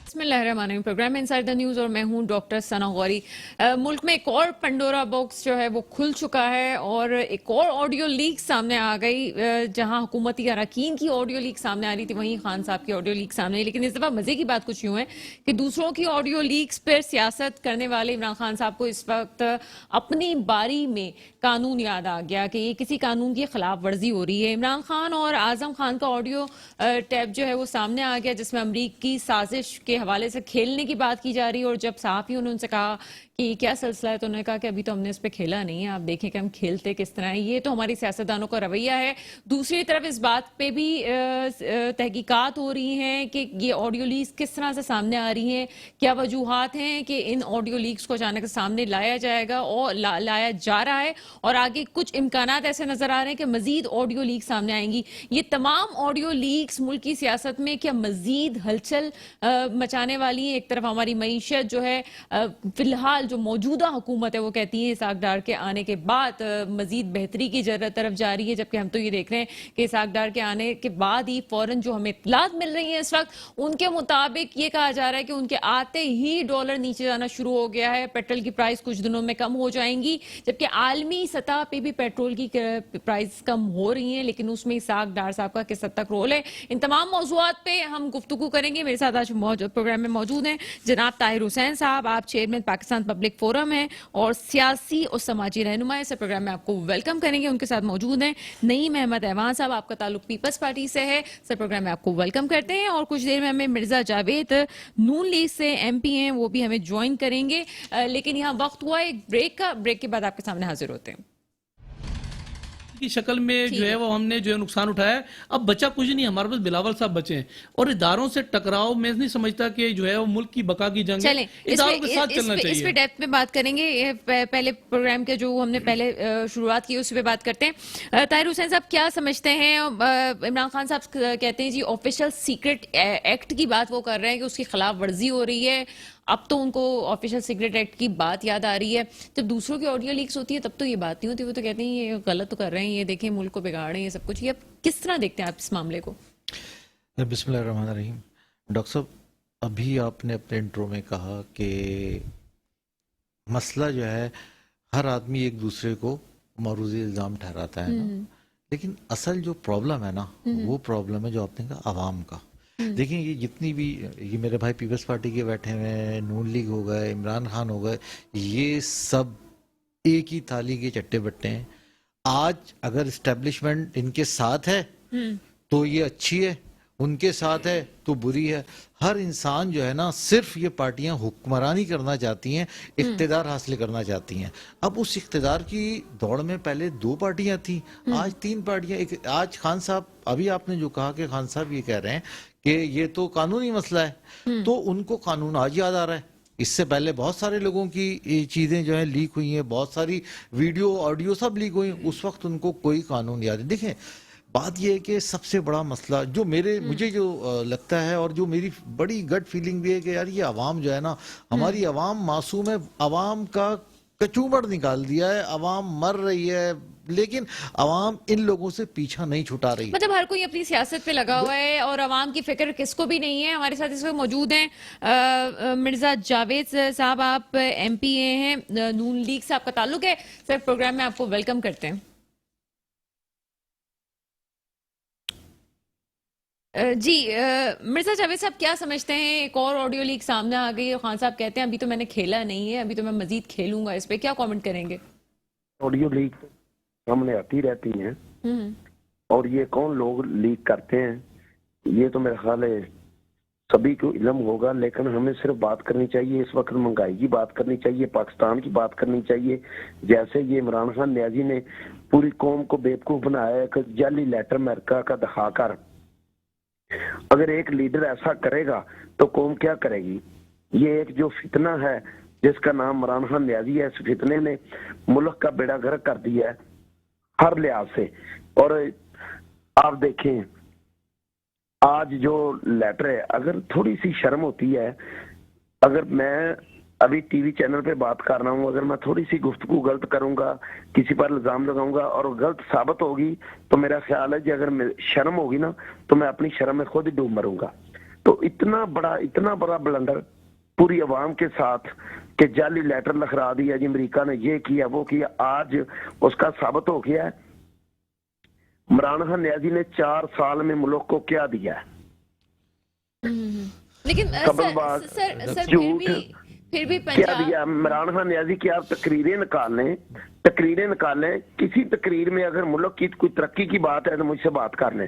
बिस्मिल्लाहिर्रहमानिर्रहीम। Programme inside the news और मैं हूं डॉक्टर सना गौरी। मुल्क में एक और पंडोरा बॉक्स जो है वो खुल चुका है और एक और ऑडियो लीक सामने आ गई। जहां हुकूमती अरकान की ऑडियो लीक सामने आ रही थी, वहीं खान साहब की ऑडियो लीक सामने आई। लेकिन इस दफ़ा मज़े की बात कुछ यूँ है कि दूसरों की ऑडियो लीक्स पर सियासत करने वाले इमरान खान साहब को इस वक्त अपनी बारी में कानून याद आ गया कि ये किसी कानून की खिलाफ वर्जी हो रही है। इमरान खान और आजम खान का ऑडियो टैप जो है वो सामने आ गया, जिसमें अमरीकी साजिश के हवाले से खेलने की बात की जा रही है। और जब सहाफियों ने उनसे कहा कि क्या सिलसिला है, तो उन्होंने कहा कि अभी तो हमने इस पे खेला नहीं है, आप देखें कि हम खेलते किस तरह है। ये तो हमारी सियासतदानों का रवैया है। दूसरी तरफ इस बात पे भी तहकीकात हो रही हैं कि ये ऑडियो लीक्स किस तरह से सामने आ रही हैं, क्या वजूहात हैं कि इन ऑडियो लीक्स को अचानक सामने लाया जाएगा और लाया जा रहा है, और आगे कुछ इम्कानात ऐसे नजर आ रहे हैं कि मजीद ऑडियो लीक सामने आएंगी। ये तमाम ऑडियो लीक्स मुल्क की सियासत में क्या मजीद हलचल मचाने वाली है। एक तरफ हमारी मईशत जो है फिलहाल जो मौजूदा हुकूमत है वो कहती है इसाक डार के आने के बाद मजीद बेहतरी की तरफ जा रही है, जबकि हम तो ये देख रहे हैं कि इसाक डार के आने के बाद ही फौरन जो हमें इत्तलात मिल रही है इस वक्त, उनके मुताबिक ये कहा जा रहा है कि उनके आते ही डॉलर नीचे जाना शुरू हो गया है। पेट्रोल की प्राइस कुछ दिनों में कम हो जाएंगी, जबकि आलमी सतह पे भी पेट्रोल की प्राइस कम हो रही है। लेकिन उसमें इसाक डार साहब का किस हद तक रोल है, इन तमाम मौजूआत पे हम गुफ्तगू करेंगे। मेरे साथ आज प्रोग्राम में मौजूद हैं जनाब ताहिर हुसैन साहब, आप चेयरमैन पाकिस्तान पब्लिक फोरम हैं और सियासी और समाजी रहनुमा है। प्रोग्राम में आपको वेलकम करेंगे। उनके साथ मौजूद हैं नईम अहमद ऐवान साहब, आपका ताल्लुक पीपल्स पार्टी से है। प्रोग्राम में आपको वेलकम करते हैं। और कुछ देर में हमें मिर्जा जावेद नून लीग से MP हैं, वो भी हमें ज्वाइन करेंगे। लेकिन यहाँ वक्त हुआ एक ब्रेक का, ब्रेक के बाद आपके सामने हाजिर होते हैं। की शक्ल में जो है वो हमने जो है नुकसान उठाया है। अब बचा कुछ नहीं, हमारे पास बिलावल साहब बचे हैं और इदारों से टकराव मैं नहीं समझता कि जो है वो मुल्क की बका की जंग है, इदारों के साथ चलना चाहिए। इस पे डेप्थ में बात करेंगे। पहले प्रोग्राम के जो हमने पहले शुरुआत की उस पर बात करते हैं। ताहिर हुसैन साहब, क्या समझते हैं? इमरान खान साहब कहते हैं जी ऑफिशियल सीक्रेट एक्ट की बात वो कर रहे हैं कि उसकी खिलाफ वर्जी हो रही है। अब तो उनको ऑफिशियल सीक्रेट एक्ट की बात याद आ रही है। जब दूसरों की ऑडियो लीक्स होती है तब तो ये बात नहीं होती, वो तो कहते हैं ये गलत तो कर रहे हैं, ये देखें मुल्क को बिगाड़ रहे हैं, ये सब कुछ। ये अब किस तरह देखते हैं आप इस मामले को? बिस्मिल्लाहिर्रहमानिर्रहीम। डॉक्टर साहब, अभी आपने अपने इंट्रो में कहा कि मसला जो है हर आदमी एक दूसरे को मरूज़ी इल्ज़ाम ठहराता है ना, लेकिन असल जो प्रॉब्लम है ना वो प्रॉब्लम है जो आपने कहा आवाम का। देखिए, ये जितनी भी ये मेरे भाई पीपल्स पार्टी के बैठे हुए हैं, नून लीग हो गए, इमरान खान हो गए, ये सब एक ही थाली के चट्टे बट्टे हैं। आज अगर इस्टेब्लिशमेंट इनके साथ है तो ये अच्छी है, उनके साथ है तो बुरी है। हर इंसान जो है ना, सिर्फ ये पार्टियां हुक्मरानी करना चाहती हैं, इख्तिदार हासिल करना चाहती हैं। अब उस इख्तिदार की दौड़ में पहले 2 पार्टियां थी, आज 3 पार्टियां। आज खान साहब, अभी आपने जो कहा कि खान साहब ये कह रहे हैं कि ये तो कानूनी मसला है, तो उनको कानून आज याद आ रहा है। इससे पहले बहुत सारे लोगों की चीजें जो है लीक हुई हैं, बहुत सारी वीडियो ऑडियो सब लीक हुई, उस वक्त उनको कोई कानून याद है। देखें, बात यह है कि सबसे बड़ा मसला जो मुझे जो लगता है और जो मेरी बड़ी गट फीलिंग भी है कि यार ये अवाम जो है ना, हमारी अवाम मासूम है, अवाम का कचूमर निकाल दिया है, अवाम मर रही है, लेकिन अवाम इन लोगों से पीछा नहीं छुटा रही। मतलब हर कोई अपनी सियासत पे लगा हुआ है और अवाम की फिक्र किसको भी नहीं है। हमारे साथ इस वक्त मौजूद हैं मिर्जा जावेद साहब, आप MP हैं, नून लीग से आपका ताल्लुक है। सर, प्रोग्राम में आपको वेलकम करते हैं। जी मिर्जा जावेद साहब, क्या समझते हैं? एक और ऑडियो लीक सामने आ गई है, खान साहब कहते हैं अभी तो मैंने खेला नहीं है, अभी तो मैं मजीद खेलूंगा। इस पे क्या कमेंट करेंगे? ऑडियो लीक सामने आती रहती हैं और ये कौन लोग लीक करते हैं, ये तो मेरा ख्याल है सभी को इल्म होगा। लेकिन हमें सिर्फ बात करनी चाहिए, इस वक्त महंगाई की बात करनी चाहिए, पाकिस्तान की बात करनी चाहिए। जैसे ये इमरान खान न्याजी ने पूरी कौम को बेवकूफ बनाया है कि जाली लेटर अमेरिका का दिखाकर, अगर एक लीडर ऐसा करेगा तो कौम क्या करेगी? ये एक जो फितना है जिसका नाम इमरान खान न्याजी है, इस फितने ने मुल्क का बेड़ा गर्क कर दिया है हर लिहाज से। और आप देखें, आज जो लेटर है, अगर थोड़ी सी शर्म होती है, अगर मैं अभी टीवी चैनल पे बात कर रहा हूँ, अगर मैं थोड़ी सी गुफ्तगू गलत करूंगा, किसी पर इल्जाम लगाऊंगा और गलत साबित होगी, तो मेरा ख्याल है कि अगर शर्म होगी ना तो मैं अपनी शर्म में खुद ही डूब मरूंगा। तो इतना बड़ा ब्लंडर पूरी अवाम के साथ कि जाली लेटर लखरा दिया जी, अमेरिका ने ये किया वो किया, आज उसका साबित हो गया है। इमरान खान न्याजी ने 4 साल में मुल्क को क्या दिया है? लेकिन सर फिर भी क्या दिया इमरान खान न्याजी की? आप तकरीरें निकाल लें, किसी तकरीर में अगर मुल्क की कोई तरक्की की बात है तो मुझसे बात कर लें।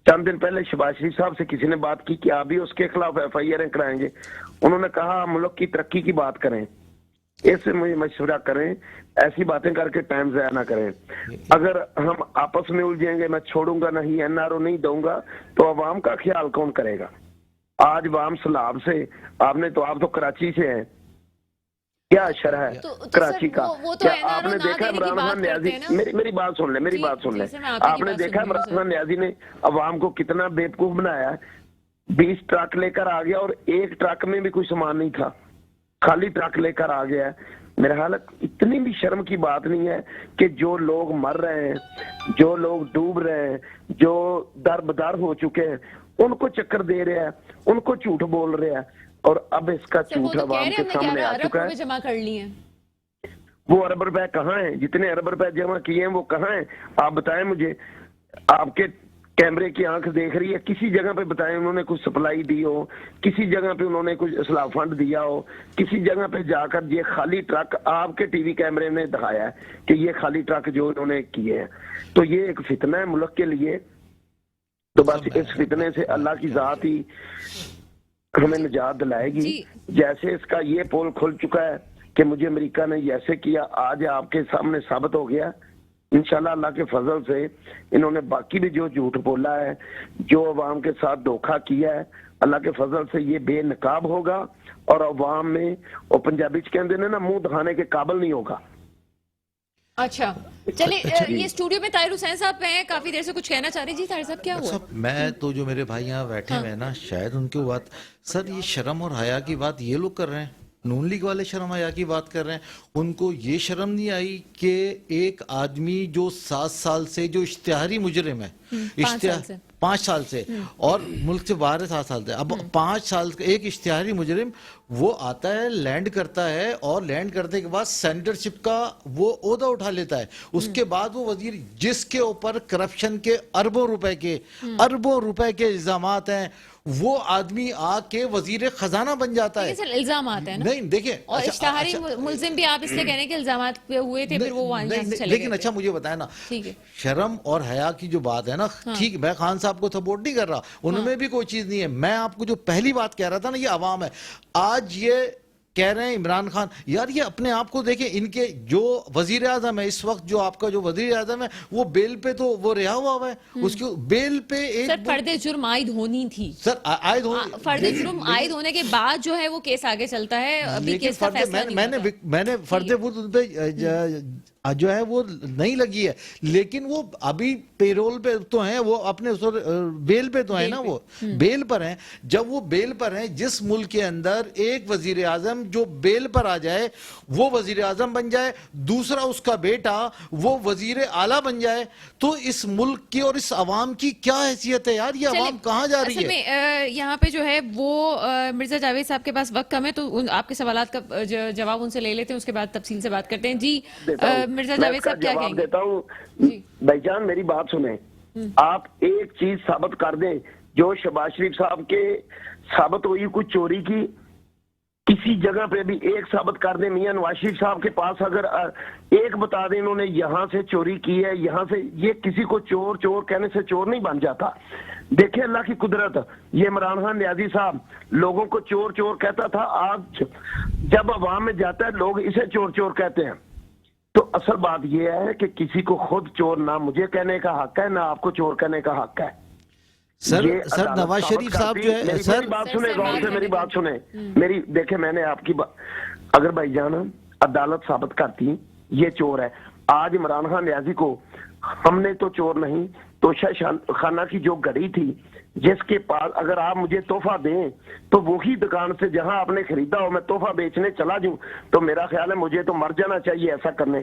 चंद दिन पहले शहबाज शरीफ साहब से किसी ने बात की कि आप भी उसके खिलाफ FIR कराएंगे। उन्होंने कहा मुल्क की तरक्की की बात करें, इससे मुझे मशवरा करें, ऐसी बातें करके टाइम ज़ाया ना करें। अगर हम आपस में उलझेंगे, मैं छोड़ूंगा नहीं, NRO नहीं दूंगा, तो अवाम का ख्याल कौन करेगा? आज वाम सलाब से आप तो कराची से हैं, क्या असर है कराची का? क्या आपने देखा इमरान खान न्याजी, मेरी बात सुन ले, आपने देखा इमरान खान न्याजी ने अवाम को कितना बेवकूफ बनाया? 20 ट्रक लेकर आ गया और एक ट्रक में भी कोई सामान नहीं था, खाली ट्रक लेकर आ गया। मेरा ख्याल इतनी भी शर्म की बात नहीं है कि जो लोग मर रहे हैं, जो लोग डूब रहे हैं, जो दरबदर हो चुके हैं, उनको चक्कर दे रहे हैं, उनको झूठ बोल रहे हैं। और अब इसका झूठ अवाम के सामने आ चुका है। जमा कर लिए वो अरब रुपए कहाँ हैं? जितने अरब रुपए जमा किए हैं वो कहाँ हैं? आप बताएं मुझे। आपके कैमरे की आंख देख रही है, किसी जगह पे बताएं उन्होंने कुछ सप्लाई दी हो, किसी जगह पे उन्होंने कुछ इस्लाह फंड दिया हो, किसी जगह पे जाकर ये खाली ट्रक आपके टीवी कैमरे ने दिखाया है कि ये खाली ट्रक जो उन्होंने किए हैं। तो ये एक फितना है मुल्क के लिए। तो बस इस फितने से अल्लाह की जात ही हमें निजात दिलाएगी। जैसे इसका ये पोल खुल चुका है कि मुझे अमेरिका ने ऐसे किया, आज आपके सामने साबित हो गया। इंशाल्लाह अल्लाह के फजल से इन्होंने बाकी भी जो झूठ बोला है, जो अवाम के साथ धोखा किया है, अल्लाह के फजल से ये बेनकाब होगा और अवाम में, और पंजाबी कहते हैं ना, मुंह दिखाने के काबिल नहीं होगा। अच्छा चलिए, ये स्टूडियो में ताहिर हुसैन साहब हैं, काफी देर से कुछ कहना चाह रहे जी। ताहिर साहब क्या हुआ? मैं तो जो मेरे भाई यहाँ बैठे हुए हैं ना, शायद उनकी बात, सर ये शर्म और हया की बात ये लोग कर रहे हैं, नून लीग वाले शर्म हया की बात कर रहे हैं। उनको ये शर्म नहीं आई कि एक आदमी जो 7 साल से जो इश्तिहारी मुजरिम है, 5 साल से और मुल्क से बाहर है 7 साल से, अब 5 साल का एक इश्तिहारी मुजरिम वो आता है, लैंड करता है और लैंड करने के बाद सेनेटरशिप का वो ओहदा उठा लेता है। उसके बाद वो वजीर, जिसके ऊपर करप्शन के अरबों रुपए के इल्जामात हैं, वो आदमी आके वजीर खजाना बन जाता है। इल्जाम आते हैं ना? नहीं देखिए, और इश्तिहारी मुल्जिम भी आप इसलिए कहने के इल्जामात पे हुए थे, फिर वो वहां से चले गए। लेकिन अच्छा मुझे बताया ना, शर्म और हया की जो बात है ना, ठीक, मैं खान साहब को सपोर्ट नहीं कर रहा, उनमें भी कोई चीज नहीं है। मैं आपको जो पहली बात कह रहा था ना, ये अवाम है। आज ये कह रहे हैं इमरान खान, यार ये अपने आप को देखें, इनके जो वजीर आजम है इस वक्त, जो आपका जो वजीर आजम है, वो बेल पे तो वो रिहा हुआ है, उसकी बेल पे एक सर फर्दे जुर्म आयद होनी थी। सर आयद होनी, फर्दे जुर्म आयद होने के बाद जो है वो केस आगे चलता है। अभी केस का फैसला नहीं होता। मैंने फर्दे पे जो है वो नहीं लगी है, लेकिन वो अभी पेरोल पे तो हैं, वो अपने बेल पे तो है ना, वो बेल पर हैं। जब वो बेल पर हैं, जिस मुल्क के अंदर एक वजीर आजम जो बेल पर आ जाए वो वजीर आजम बन जाए, दूसरा उसका बेटा वो वजीर आला बन जाए, तो इस मुल्क की और इस अवाम की क्या हैसियत है यार? ये अवाम कहाँ जा रही है? यहाँ पे जो है वो मिर्जा जावेद साहब के पास वक्त कम है, तो आपके सवालात का जवाब उनसे ले लेते हैं, उसके बाद तफसील से बात करते हैं। जी मिर्जा जावेद साहब क्या कहेंगे? देता हूँ भाईजान, मेरी बात सुने। आप एक चीज साबित कर दें, जो शहबाज शरीफ साहब के साबित हुई कुछ चोरी की, किसी जगह पे भी एक साबित कर दें। मियां नवाज शरीफ साहब के पास अगर एक बता दें इन्होंने यहाँ से चोरी की है, यहाँ से, ये किसी को चोर चोर कहने से चोर नहीं बन जाता। देखिए अल्लाह की कुदरत, ये इमरान खान न्याजी साहब लोगों को चोर चोर कहता था, आज जब अवाम में जाता है लोग इसे चोर चोर कहते हैं। तो असल बात यह है कि किसी को खुद चोर ना मुझे कहने का हक है, ना आपको चोर कहने का हक है। सर नवाज शरीफ साहब जो है, सर मेरी बात सुने, गौर से मेरी बात सुने, मेरी देखे, मैंने आपकी अगर भाईजान अदालत साबित करती ये चोर है, आज इमरान खान न्याजी को हमने तो चोर नहीं, तोशा खाना की जो घड़ी थी, जिसके पास अगर आप मुझे तोहफा दें तो वही दुकान से जहां आपने खरीदा हो मैं तोहफा बेचने चला जाऊं, तो मेरा ख्याल है मुझे तो मर जाना चाहिए ऐसा करने।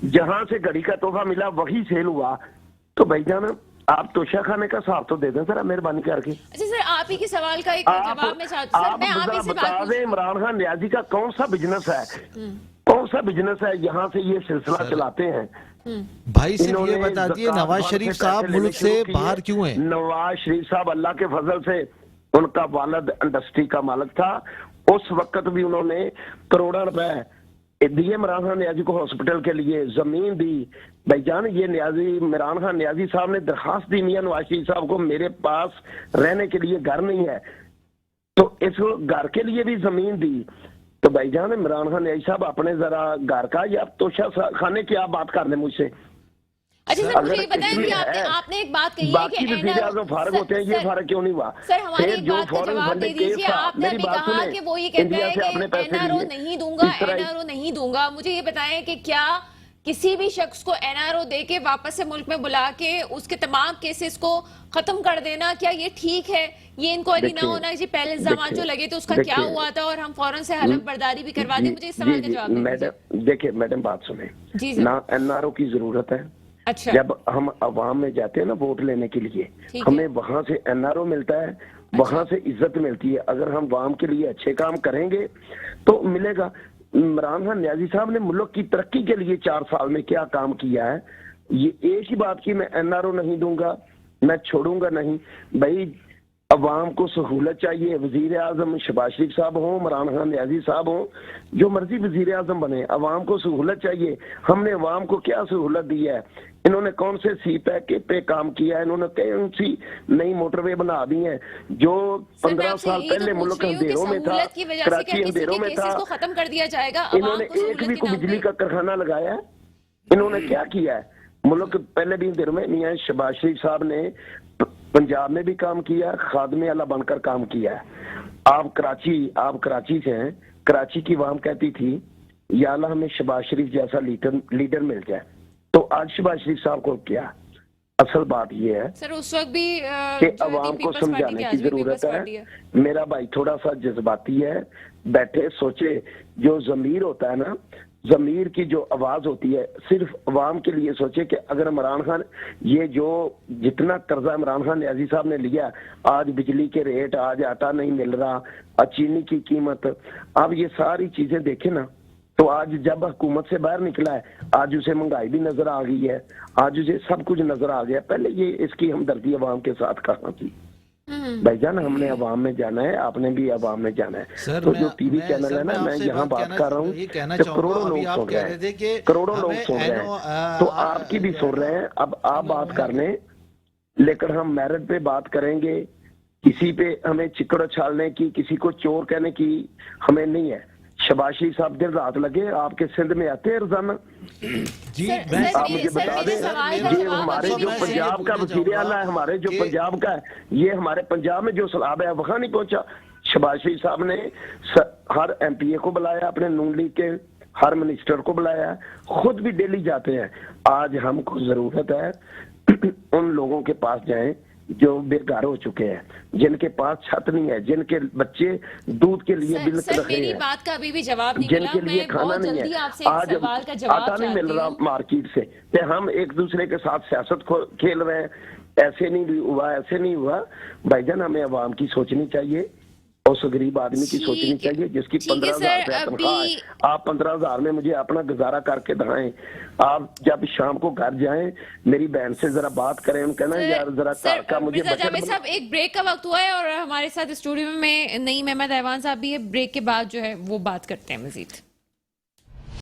जहां से घड़ी का तोहफा मिला वही सेल हुआ। तो भाईजान आप तोशा खाने का हिसाब तो दे दें सर, मेहरबानी करके। अच्छा सर, आप ही के सवाल का एक जवाब मैं चाहती हूँ। आप बता दें इमरान खान नियाजी का कौन सा बिजनेस है, कौन सा बिजनेस है यहाँ से ये सिलसिला चलाते हैं। भाई सिर्फ ये बता दिए नवाज शरीफ साहब मुल्क से बाहर क्यों हैं? नवाज शरीफ साहब अल्लाह के फजल से उनका वालिद इंडस्ट्री का मालिक था, उस वक्त भी उन्होंने करोड़ों रुपए दिए इमरान खान नियाजी को हॉस्पिटल के लिए, जमीन दी। भाईजान ये नियाजी इमरान खान नियाजी साहब ने दरखास्त दी मियां नवाज शरीफ साहब को, मेरे पास रहने के लिए घर नहीं है, तो इस घर के लिए भी जमीन दी। तो भाईजान इमरान खान नियाजी साहब अपने जरा घर का या तोशा खाने की आप बात कर लें मुझसे। अच्छा सर, मुझे ये बताएं कि आपने एक बात कही है कि बाकी फारग होते हैं, ये फारग क्यों नहीं हुआ? सर हमारी एक बात का जवाब दे दीजिए। आपने अभी कहा कि वो ये कहते हैं कि एनआरओ नहीं दूंगा, एनआरओ नहीं दूंगा। मुझे ये बताएं कि क्या किसी भी शख्स को एनआरओ दे के वापस से मुल्क में बुला के उसके तमाम केसेस को खत्म कर देना, क्या ये ठीक है? ये इनको यदि ना होना जी, पहले इल्जाम जो लगे तो उसका क्या हुआ था और हम फौरन से हलफ बर्दारी भी करवा दें। मुझे इस सवाल का जवाब दीजिए। देखिए मैडम बात सुने जी ना, एनआरओ की जरूरत है। अच्छा, जब हम अवाम में जाते हैं ना वोट लेने के लिए, हमें वहां से एनआरओ मिलता है, वहां से इज्जत मिलती है। अगर हम अवाम के लिए अच्छे काम करेंगे तो मिलेगा। इमरान खान नियाजी साहब ने मुल्क की तरक्की के लिए 4 साल में क्या काम किया है, ये एक ही बात की मैं एनआरओ नहीं दूंगा, मैं छोड़ूंगा नहीं। भाई अवाम को सहूलत चाहिए, वजीर आजम शहबाज शरीफ साहब हो, इमरान खान नियाजी साहब हो, जो मर्जी वजीर आजम बने, अवाम को सहूलत चाहिए। हमने अवाम को क्या सहूलत दी है? इन्होंने कौन से सी पैक पे काम किया है? इन्होंने कौन सी नई मोटरवे बना दी है? जो 15 साल पहले मुल्क अंधेरों में था, कराची अंधेरों में था, खत्म कर दिया जाएगा। इन्होंने एक भी को बिजली का कारखाना लगाया है? इन्होंने क्या किया है? मुल्क पहले भी अंधेरों में मियां शहबाज शरीफ साहब ने पंजाब में भी काम किया, खादमे आला बनकर काम किया है। आप कराची से हैं, कराची की वाम कहती थी या अल्लाह हमें शहबाज शरीफ जैसा लीडर मिल जाए। तो आज शहबाज शरीफ साहब को क्या? असल बात ये है सर उस वक्त भी कि अवाम को समझाने की जरूरत है। मेरा भाई थोड़ा सा जज्बाती है, बैठे सोचे। जो जमीर होता है ना, जमीर की जो आवाज होती है, सिर्फ अवाम के लिए सोचे कि अगर इमरान खान ये जो जितना कर्जा इमरान खान नियाजी साहब ने लिया, आज बिजली के रेट, आज आटा नहीं मिल रहा, चीनी की कीमत, अब ये सारी चीजें देखें ना, तो आज जब हुकूमत से बाहर निकला है, आज उसे महंगाई भी नजर आ गई है, आज उसे सब कुछ नजर आ गया। पहले ये इसकी हमदर्दी अवाम के साथ कहाँ थी? भाईजान हमने अवाम में जाना है, आपने भी अवाम में जाना है। तो जो टीवी चैनल है ना, मैं यहाँ बात कर रहा हूँ, तो करोड़ों लोग सुन रहे हैं, करोड़ों लोग सुन रहे हैं, तो आपकी भी सुन रहे हैं। अब आप बात करने, लेकिन हम मेरिट पे बात करेंगे, किसी पे हमें चिकड़ उछालने की, किसी को चोर कहने की हमें नहीं है। शहबाज शरीफ साहब दिन रात लगे आपके सिंध में आते हैं रोजाना जी। आप मुझे बता दें, ये हमारे जो पंजाब का वज़ीर आला है, हमारे जो पंजाब का है, ये हमारे पंजाब में जो सलाब है वहां नहीं पहुंचा। शहबाज शरीफ साहब ने हर एमपीए को बुलाया, अपने नून लीग के हर मिनिस्टर को बुलाया, खुद भी डेली जाते हैं। आज हमको जरूरत है उन लोगों के पास जाएं जो बेघर हो चुके हैं, जिनके पास छत नहीं है, जिनके बच्चे दूध के लिए बिलक रहे हैं, बात का अभी भी जवाब नहीं जिनके लिए खाना नहीं है, आज आटा नहीं मिल रहा मार्केट से, तो हम एक दूसरे के साथ सियासत खेल रहे हैं। ऐसे नहीं हुआ, ऐसे नहीं हुआ। भाईजान हमें अवाम की सोचनी चाहिए, उस गरीब आदमी की सोचनी चाहिए जिसकी 15,000 रुपया तनख्वाह है। आप 15,000 में मुझे अपना गुजारा करके दिखाएं। आप जब शाम को घर जाएं, मेरी बहन से जरा बात करें, उनका ना यार जरा घर का मुझे साहब एक ब्रेक का वक्त हुआ है और हमारे साथ स्टूडियो में नईम अहमद ऐवान साहब भी है। ब्रेक के बाद जो है वो बात करते हैं मजीद।